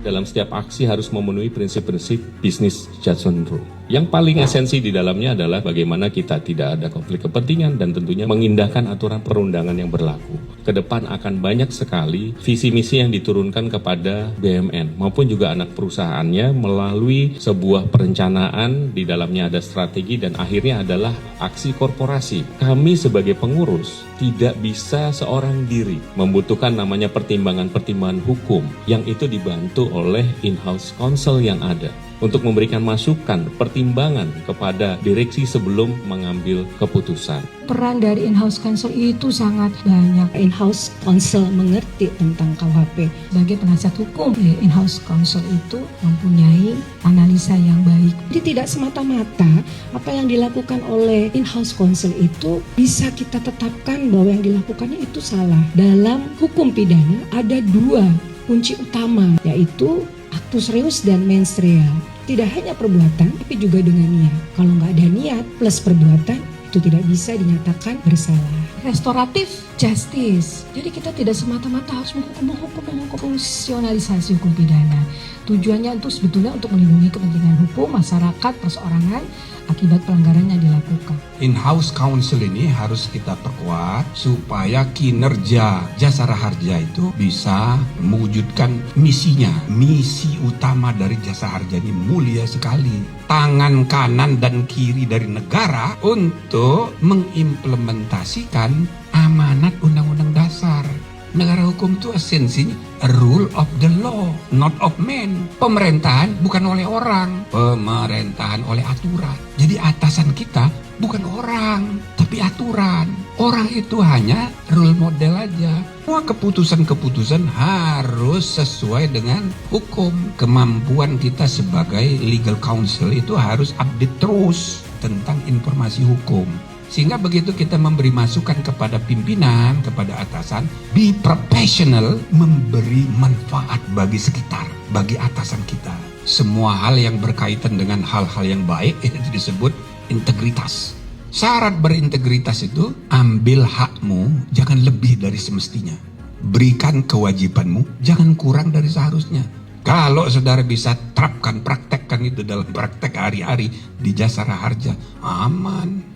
dalam setiap aksi harus memenuhi prinsip-prinsip business judgment rule. Yang paling esensi di dalamnya adalah bagaimana kita tidak ada konflik kepentingan dan tentunya mengindahkan aturan perundangan yang berlaku. Kedepan akan banyak sekali visi misi yang diturunkan kepada BUMN maupun juga anak perusahaannya melalui sebuah perencanaan, di dalamnya ada strategi dan akhirnya adalah aksi korporasi. Kami sebagai pengurus tidak bisa seorang diri, membutuhkan namanya pertimbangan-pertimbangan hukum yang itu dibantu oleh in-house counsel yang ada untuk memberikan masukan, pertimbangan kepada direksi sebelum mengambil keputusan. Peran dari in-house counsel itu sangat banyak. In-house counsel mengerti tentang KUHP. Sebagai penasihat hukum, in-house counsel itu mempunyai analisa yang baik. Jadi tidak semata-mata apa yang dilakukan oleh in-house counsel itu bisa kita tetapkan bahwa yang dilakukannya itu salah. Dalam hukum pidana ada dua kunci utama, yaitu actus reus dan mens rea. Tidak hanya perbuatan, tapi juga dengan niat. Kalau nggak ada niat plus perbuatan, itu tidak bisa dinyatakan bersalah. Restoratif justice. Jadi kita tidak semata-mata harus mengkonstitusionalisasi hukum pidana. Tujuannya itu sebetulnya untuk melindungi kepentingan hukum masyarakat, perseorangan akibat pelanggaran yang dilakukan. In-house counsel ini harus kita perkuat supaya kinerja Jasara Harja itu bisa mewujudkan misinya. Misi utama dari Jasara Harja ini mulia sekali. Tangan kanan dan kiri dari negara untuk mengimplementasikan amanat Undang-Undang Dasar. Negara hukum itu esensinya rule of the law, not of man. Pemerintahan bukan oleh orang, pemerintahan oleh aturan. Jadi atasan kita bukan orang, tapi aturan. Orang itu hanya role model aja. Semua keputusan-keputusan harus sesuai dengan hukum. Kemampuan kita sebagai legal counsel itu harus update terus tentang informasi hukum. Sehingga begitu kita memberi masukan kepada pimpinan, kepada atasan, be professional, memberi manfaat bagi sekitar, bagi atasan kita. Semua hal yang berkaitan dengan hal-hal yang baik itu disebut integritas. Syarat berintegritas itu, ambil hakmu, jangan lebih dari semestinya. Berikan kewajibanmu, jangan kurang dari seharusnya. Kalau saudara bisa terapkan, praktekkan itu dalam praktek hari-hari di Jasara Harja, aman.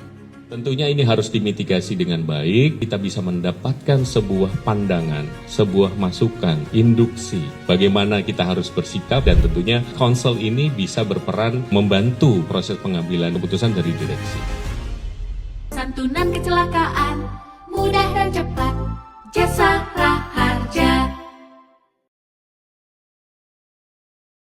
Tentunya ini harus dimitigasi dengan baik, kita bisa mendapatkan sebuah pandangan, sebuah masukan, induksi, bagaimana kita harus bersikap dan tentunya counsel ini bisa berperan membantu proses pengambilan keputusan dari direksi. Santunan kecelakaan, mudah dan cepat, Jasara Harja.